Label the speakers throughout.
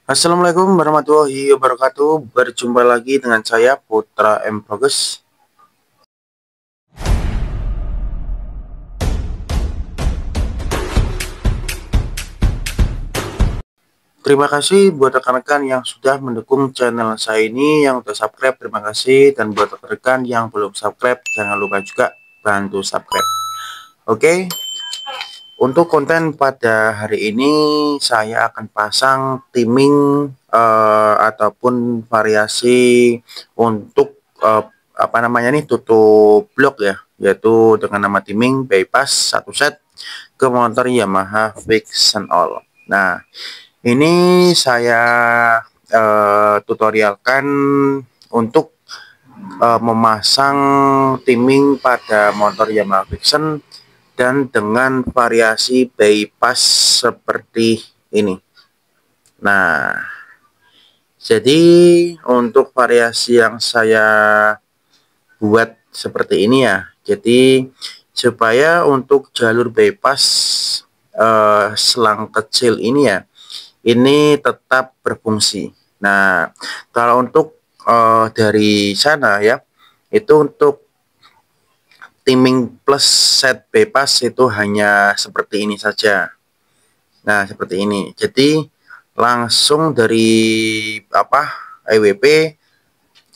Speaker 1: Assalamualaikum warahmatullahi wabarakatuh. Berjumpa lagi dengan saya Putra M Bagus. Terima kasih buat rekan-rekan yang sudah mendukung channel saya ini, yang sudah subscribe, terima kasih. Dan buat rekan-rekan yang belum subscribe, jangan lupa juga bantu subscribe. Oke, untuk konten pada hari ini saya akan pasang timing ataupun variasi untuk apa namanya nih, tutup blok ya, yaitu dengan nama timing bypass satu set ke motor Yamaha Vision All. Nah, ini saya tutorialkan untuk memasang timing pada motor Yamaha Vision dan dengan variasi bypass seperti ini. Nah, jadi untuk variasi yang saya buat seperti ini ya. Jadi supaya untuk jalur bypass selang kecil ini ya, ini tetap berfungsi. Nah, kalau untuk dari sana ya, itu untuk timing plus set bypass itu hanya seperti ini saja. Nah, seperti ini. Jadi langsung dari apa EWP,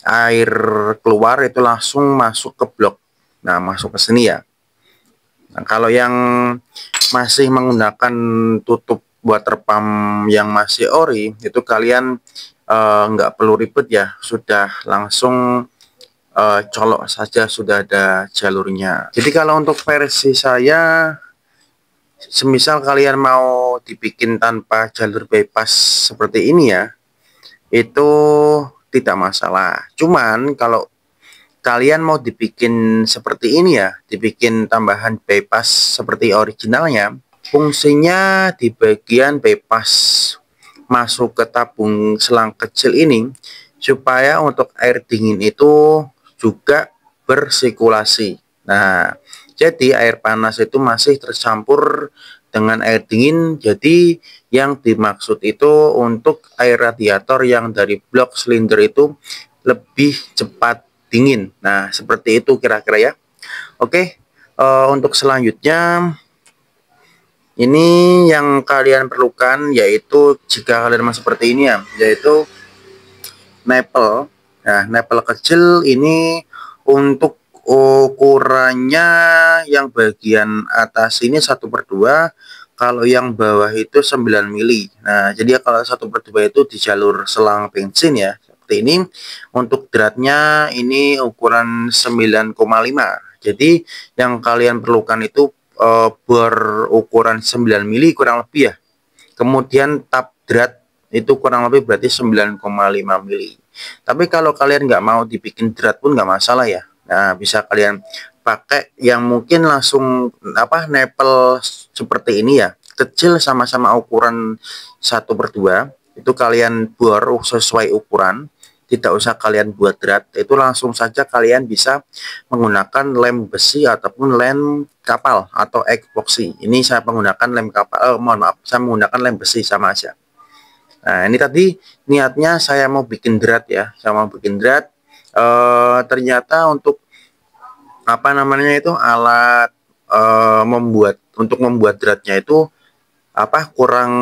Speaker 1: air keluar itu langsung masuk ke blok. Nah, masuk ke sini ya. Nah, kalau yang masih menggunakan tutup water pump yang masih ori, itu kalian nggak perlu ribet ya, sudah langsung colok saja, sudah ada jalurnya. Jadi kalau untuk versi saya, semisal kalian mau dibikin tanpa jalur bypass seperti ini ya, itu tidak masalah. Cuman kalau kalian mau dibikin seperti ini ya, dibikin tambahan bypass seperti originalnya, fungsinya di bagian bypass masuk ke tabung selang kecil ini, supaya untuk air dingin itu juga bersirkulasi. Nah, jadi air panas itu masih tercampur dengan air dingin. Jadi yang dimaksud itu untuk air radiator yang dari blok silinder itu lebih cepat dingin. Nah, seperti itu kira-kira ya. Oke, untuk selanjutnya ini yang kalian perlukan, yaitu jika kalian masih seperti ini ya, yaitu nipple. Nah, nipple kecil ini untuk ukurannya yang bagian atas ini 1/2, kalau yang bawah itu 9 mili. Nah, jadi kalau 1/2 itu di jalur selang bensin ya, seperti ini. Untuk dratnya ini ukuran 9,5. Jadi yang kalian perlukan itu berukuran 9 mili kurang lebih ya. Kemudian tab drat itu kurang lebih berarti 9,5 mili. Tapi kalau kalian nggak mau dibikin drat pun nggak masalah ya. Nah, bisa kalian pakai yang mungkin langsung apa, nipple seperti ini ya, kecil, sama-sama ukuran 1/2. Itu kalian bor sesuai ukuran, tidak usah kalian buat drat. Itu langsung saja kalian bisa menggunakan lem besi ataupun lem kapal atau epoxy. Ini saya menggunakan lem kapal, mohon maaf, saya menggunakan lem besi, sama aja. Nah, ini tadi niatnya saya mau bikin drat ya, saya mau bikin drat. Ternyata untuk apa namanya itu, alat membuat dratnya itu apa, kurang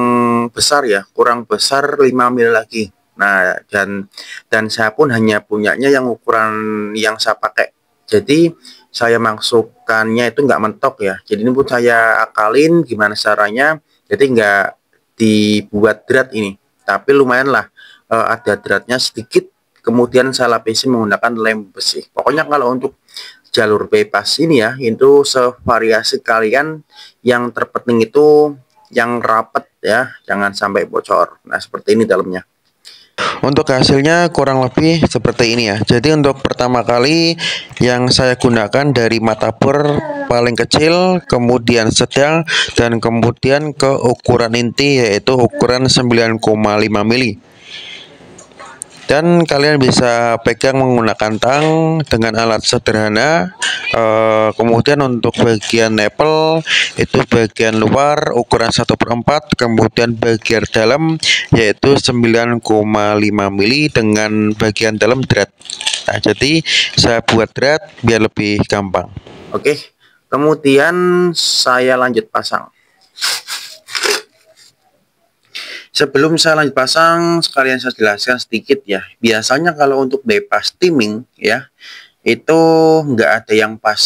Speaker 1: besar ya, kurang besar 5 mili lagi. Nah, dan saya pun hanya punyanya yang ukuran yang saya pakai. Jadi saya masukkannya itu nggak mentok ya. Jadi ini pun saya akalin gimana caranya. Jadi nggak dibuat drat ini, tapi lumayan lah, ada dratnya sedikit. Kemudian saya lapisi menggunakan lem besi. Pokoknya kalau untuk jalur bypass ini ya, itu sevariasi kalian. Yang terpenting itu yang rapat ya, jangan sampai bocor. Nah, seperti ini dalamnya. Untuk hasilnya kurang lebih seperti ini ya. Jadi untuk pertama kali yang saya gunakan dari mata bor paling kecil, kemudian sedang, dan kemudian ke ukuran inti, yaitu ukuran 9,5 mili. dan kalian bisa pegang menggunakan tang dengan alat sederhana. Kemudian untuk bagian nipple itu bagian luar ukuran 1/4, kemudian bagian dalam yaitu 9,5 mili dengan bagian dalam thread. Nah, jadi saya buat thread biar lebih gampang. Oke, kemudian saya lanjut pasang. Sebelum saya lanjut pasang, sekalian saya jelaskan sedikit ya. Biasanya kalau untuk bypass timing ya, itu nggak ada yang pas.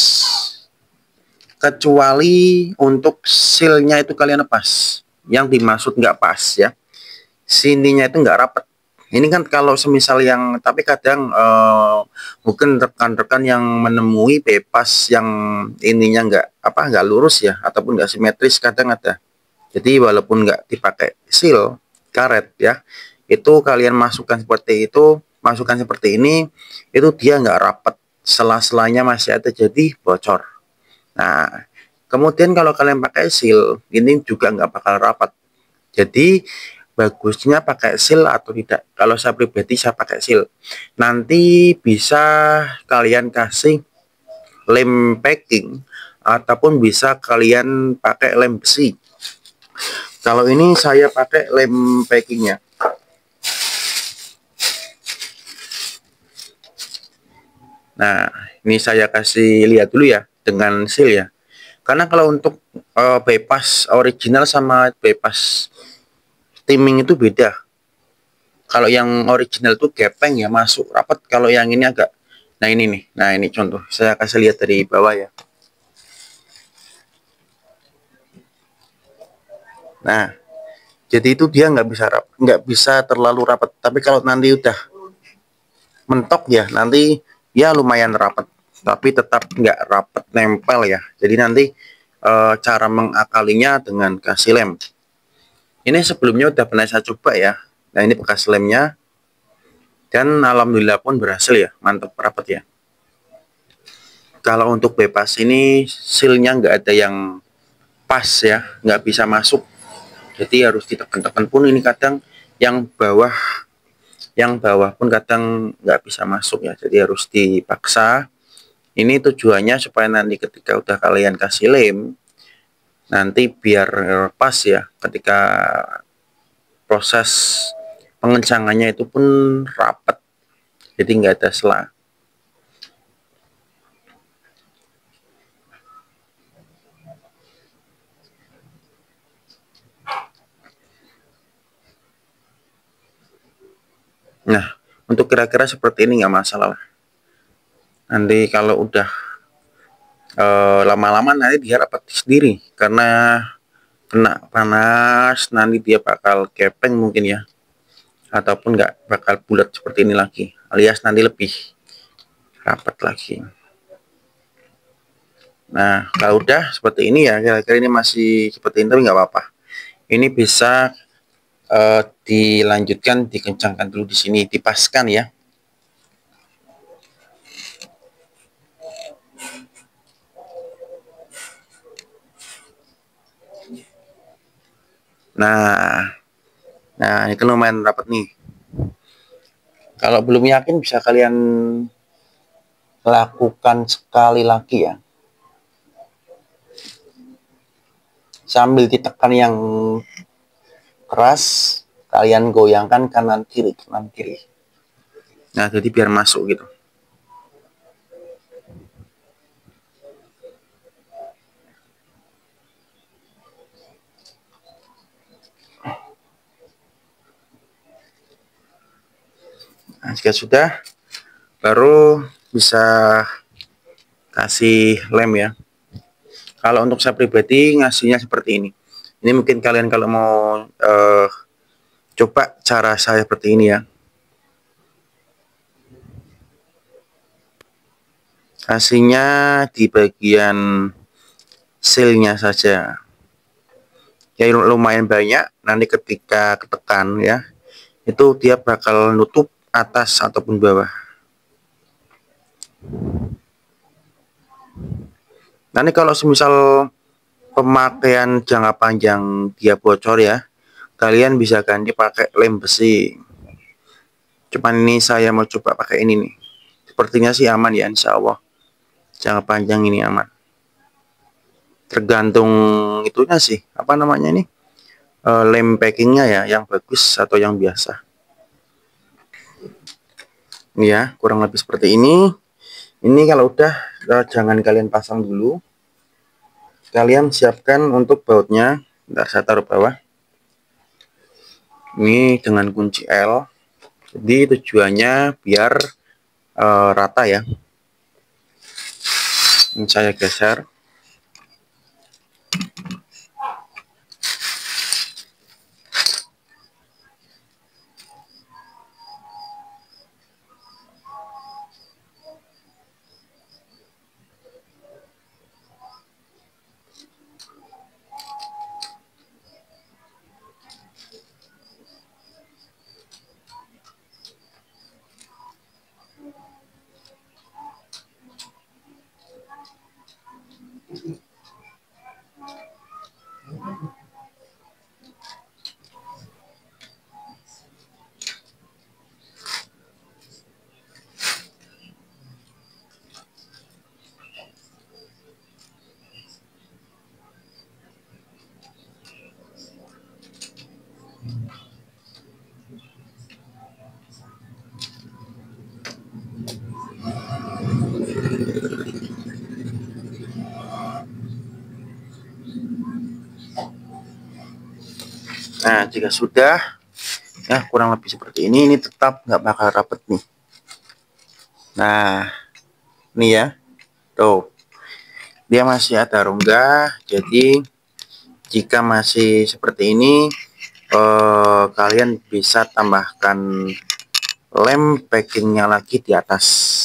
Speaker 1: Kecuali untuk sealnya itu kalian lepas. Yang dimaksud nggak pas ya. Sininya itu nggak rapat. Ini kan kalau semisal yang, tapi kadang mungkin rekan-rekan yang menemui bypass yang ininya nggak lurus ya, ataupun nggak simetris kadang ada. Jadi walaupun nggak dipakai seal karet ya, itu kalian masukkan seperti itu, masukkan seperti ini, itu dia nggak rapat, sela-selanya masih ada, jadi bocor. Nah, kemudian kalau kalian pakai seal, ini juga nggak bakal rapat. Jadi bagusnya pakai seal atau tidak. Kalau saya pribadi saya pakai seal. Nanti bisa kalian kasih lem packing ataupun bisa kalian pakai lem besi. Kalau ini saya pakai lem packingnya. Nah, ini saya kasih lihat dulu ya dengan seal ya. Karena kalau untuk bypass original sama bypass timing itu beda. Kalau yang original tuh gepeng ya, masuk rapat. Kalau yang ini agak, nah ini nih, nah ini contoh. Saya kasih lihat dari bawah ya. Nah, jadi itu dia nggak bisa terlalu rapat. Tapi kalau nanti udah mentok ya, nanti ya lumayan rapat. Tapi tetap nggak rapat nempel ya. Jadi nanti cara mengakalinya dengan kasih lem. Ini sebelumnya udah pernah saya coba ya. Nah ini bekas lemnya. Dan alhamdulillah pun berhasil ya, mantap rapat ya. Kalau untuk bypass ini sealnya nggak ada yang pas ya, nggak bisa masuk. Jadi harus ditekan-tekan pun ini kadang yang bawah pun kadang nggak bisa masuk ya. Jadi harus dipaksa. Ini tujuannya supaya nanti ketika udah kalian kasih lem, nanti biar pas ya ketika proses pengencangannya itu pun rapat. Jadi nggak ada selah. Nah, untuk kira-kira seperti ini nggak masalah. Nanti kalau udah lama-lama nanti dia rapat sendiri karena kena panas, nanti dia bakal kepeng mungkin ya, ataupun nggak bakal bulat seperti ini lagi, alias nanti lebih rapat lagi. Nah, kalau udah seperti ini ya, kira-kira ini masih seperti ini tapi nggak apa-apa. Ini bisa dilanjutkan, dikencangkan dulu di sini, dipaskan ya. Nah itu lumayan rapat nih. Kalau belum yakin bisa kalian lakukan sekali lagi ya. Sambil ditekan yang keras, kalian goyangkan kanan kiri. Nah jadi biar masuk gitu. Nah, jika sudah, baru bisa kasih lem ya. Kalau untuk saya pribadi ngasihnya seperti ini. Ini mungkin kalian kalau mau coba cara saya seperti ini ya. Kasihnya di bagian sealnya saja. Ya lumayan banyak, nanti ketika ketekan ya, itu dia bakal nutup atas ataupun bawah. Nanti kalau semisal pemakaian jangka panjang dia bocor ya, kalian bisa ganti pakai lem besi. Cuman ini saya mau coba pakai ini nih. Sepertinya sih aman ya, insya Allah. Jangka panjang ini aman. Tergantung itunya sih, apa namanya ini? Lem packingnya ya, yang bagus atau yang biasa. Ini ya, kurang lebih seperti ini. Ini kalau udah, jangan kalian pasang dulu. Kalian siapkan untuk bautnya. Ntar saya taruh bawah. Ini dengan kunci L. Jadi tujuannya biar rata ya. Ini saya geser. Nah, jika sudah, ya kurang lebih seperti ini tetap nggak bakal rapet nih. Nah, ini ya, tuh, dia masih ada rongga. Jadi jika masih seperti ini, kalian bisa tambahkan lem packingnya lagi di atas.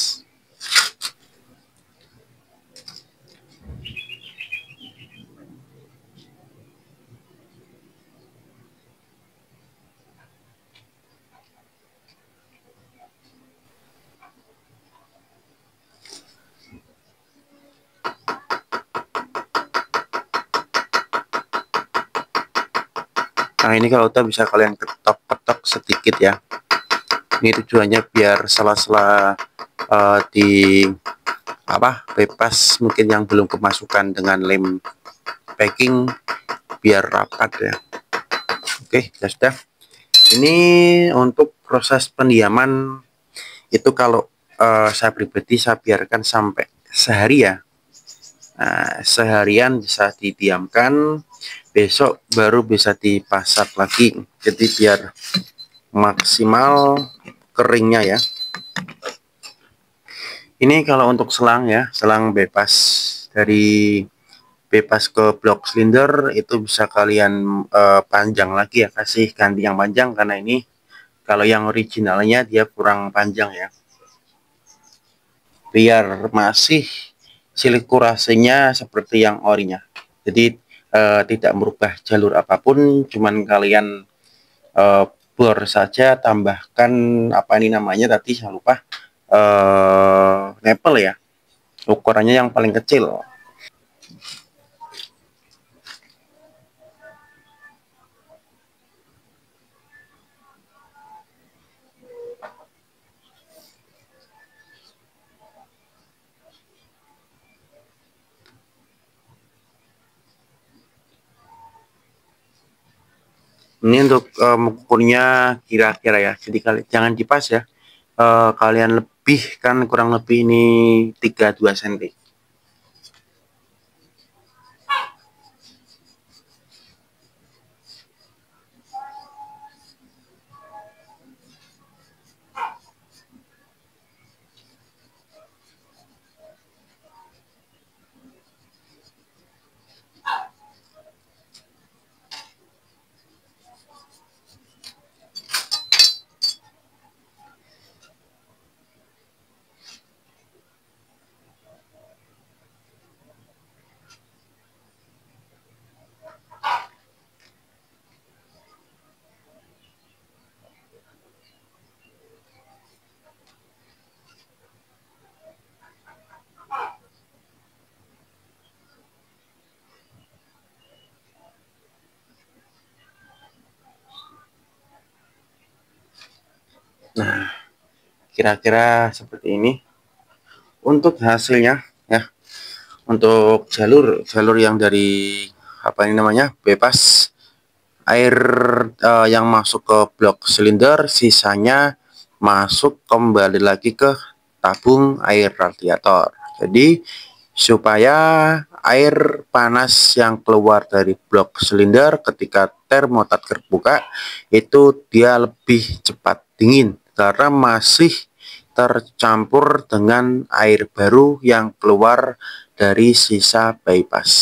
Speaker 1: Nah, ini kalau udah bisa kalian ketok-ketok sedikit ya. Ini tujuannya biar sela-sela di apa bebas mungkin yang belum kemasukan dengan lem packing biar rapat ya. Oke, ya sudah. Ini untuk proses pendiaman itu kalau saya pribadi saya biarkan sampai sehari ya. Nah, seharian bisa didiamkan, besok baru bisa dipasang lagi. Jadi biar maksimal keringnya ya. Ini kalau untuk selang ya, selang bebas dari bebas ke blok silinder itu bisa kalian panjang lagi ya, kasih ganti yang panjang karena ini kalau yang originalnya dia kurang panjang ya. Biar masih sirkulasinya seperti yang orinya. Jadi tidak merubah jalur apapun, cuman kalian bor saja, tambahkan apa ini namanya tadi saya lupa, nipple ya, ukurannya yang paling kecil. Ini untuk mengukurnya kira-kira ya, jadi kalian jangan dipas ya, kalian lebih kan kurang lebih ini 32 cm. kira-kira seperti ini untuk hasilnya ya. Untuk jalur yang dari apa ini namanya bypass air yang masuk ke blok silinder, sisanya masuk kembali lagi ke tabung air radiator. Jadi supaya air panas yang keluar dari blok silinder ketika termotat terbuka itu dia lebih cepat dingin karena masih tercampur dengan air baru yang keluar dari sisa bypass.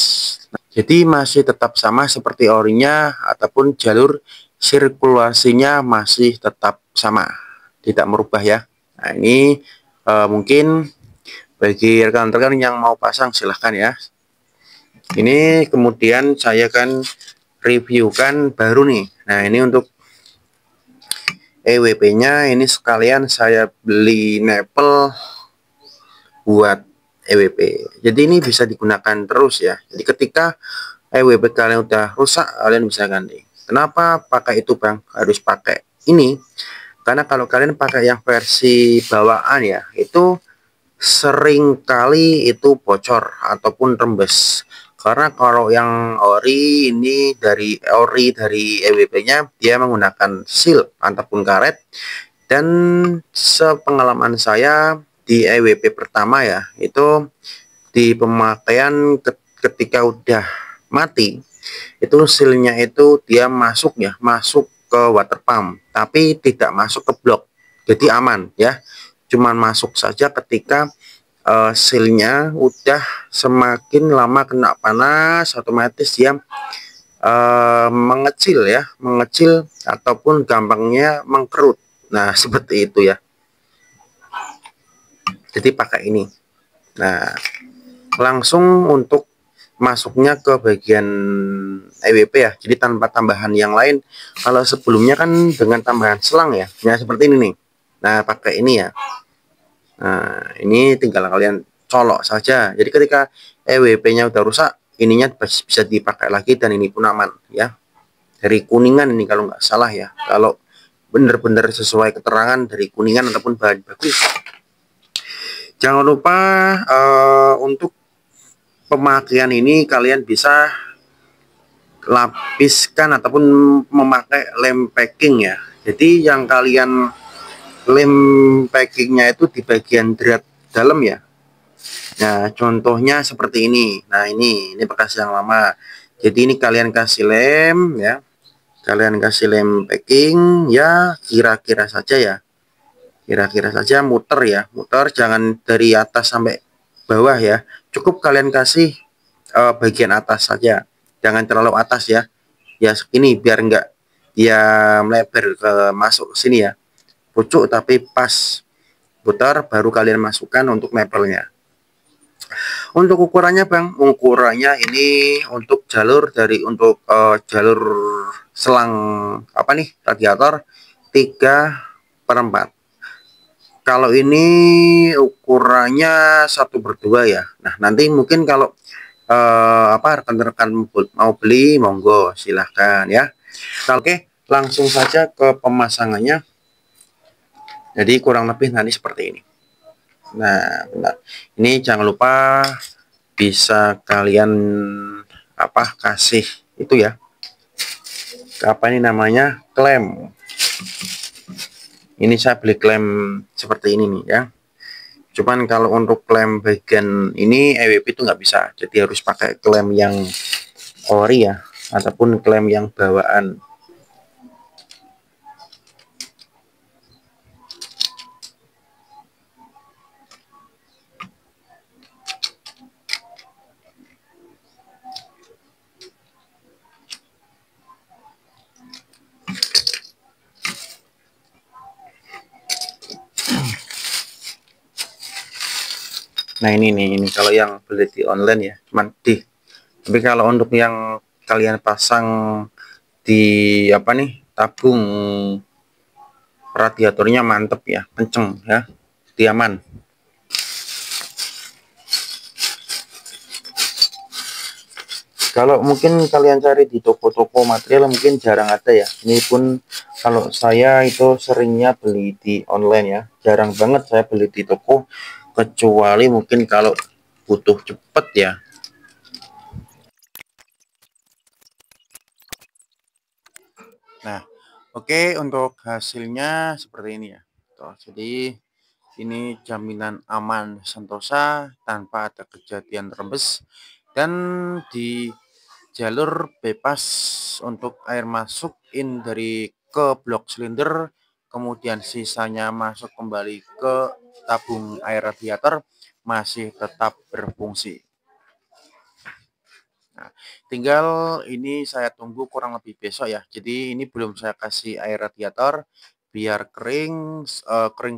Speaker 1: Jadi masih tetap sama seperti orinya ataupun jalur sirkulasinya masih tetap sama, tidak merubah ya. Nah ini mungkin bagi rekan-rekan yang mau pasang silahkan ya. Ini kemudian saya akan reviewkan baru nih. Nah ini untuk EWP-nya ini sekalian saya beli nepel buat EWP. Jadi ini bisa digunakan terus ya. Jadi ketika EWP kalian udah rusak, kalian bisa ganti. Kenapa pakai itu Bang? Harus pakai ini. Karena kalau kalian pakai yang versi bawaan ya, itu sering kali itu bocor ataupun rembes. Karena kalau yang ori ini dari EWP-nya dia menggunakan seal ataupun karet, dan sepengalaman saya di EWP pertama ya, itu di pemakaian ketika udah mati itu sealnya itu dia masuk ya, masuk ke water pump tapi tidak masuk ke blok, jadi aman ya. Cuman masuk saja ketika sealnya udah semakin lama kena panas, otomatis dia mengecil ya, mengecil ataupun gampangnya mengkerut. Nah seperti itu ya, jadi pakai ini. Nah langsung untuk masuknya ke bagian EWP ya, jadi tanpa tambahan yang lain. Kalau sebelumnya kan dengan tambahan selang ya, ya seperti ini nih. Nah pakai ini ya. Nah ini tinggal kalian colok saja. Jadi ketika EWP-nya udah rusak, ininya bisa dipakai lagi dan ini pun aman ya. Dari Kuningan ini kalau nggak salah ya, kalau benar-benar sesuai keterangan dari Kuningan ataupun bahan bagus. Jangan lupa untuk pemakaian ini kalian bisa lapiskan ataupun memakai lem packing ya. Jadi yang kalian lem packingnya itu di bagian drat dalam ya. Nah contohnya seperti ini. Nah ini bekas yang lama. Jadi ini kalian kasih lem ya, kalian kasih lem packing ya, kira-kira saja ya, kira-kira saja muter ya, muter, jangan dari atas sampai bawah ya. Cukup kalian kasih bagian atas saja, jangan terlalu atas ya, ya segini biar enggak dia melebar ke masuk sini ya, pucuk tapi pas putar baru kalian masukkan untuk mebelnya. Untuk ukurannya Bang, ukurannya ini untuk jalur dari jalur selang apa nih radiator 3/4. Kalau ini ukurannya 1/2 ya. Nah nanti mungkin kalau rekan-rekan mau beli monggo silahkan ya. Nah, oke langsung saja ke pemasangannya. Jadi kurang lebih nanti seperti ini. Nah bentar, ini jangan lupa bisa kalian kasih itu ya, apa ini namanya, klem. Ini saya beli klem seperti ini nih ya. Cuman kalau untuk klem bagian ini EWP itu nggak bisa, jadi harus pakai klem yang ori ya, ataupun klem yang bawaan. Nah ini nih, ini kalau yang beli di online ya, cuman tapi kalau untuk yang kalian pasang di tabung radiatornya mantep ya, kenceng ya, diaman. Kalau mungkin kalian cari di toko-toko material mungkin jarang ada ya. Ini pun kalau saya itu seringnya beli di online ya. Jarang banget saya beli di toko kecuali mungkin kalau butuh cepet ya. Nah, oke, untuk hasilnya seperti ini ya. Tuh, jadi ini jaminan aman Sentosa tanpa ada kejadian rembes dan di jalur bebas untuk air masuk in dari ke blok silinder, kemudian sisanya masuk kembali ke tabung air radiator masih tetap berfungsi. Nah, tinggal ini saya tunggu kurang lebih besok ya. Jadi ini belum saya kasih air radiator biar kering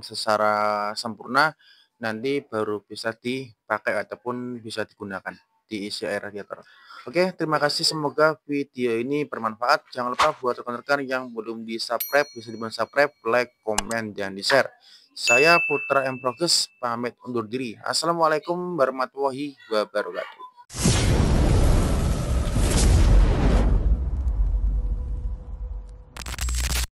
Speaker 1: secara sempurna, nanti baru bisa dipakai ataupun bisa digunakan diisi air radiator. Oke, terima kasih. Semoga video ini bermanfaat. Jangan lupa buat rekan-rekan yang belum di-subscribe, bisa di-subscribe, like, komen, dan di-share. Saya Putra M Progress, pamit undur diri. Assalamualaikum warahmatullahi wabarakatuh.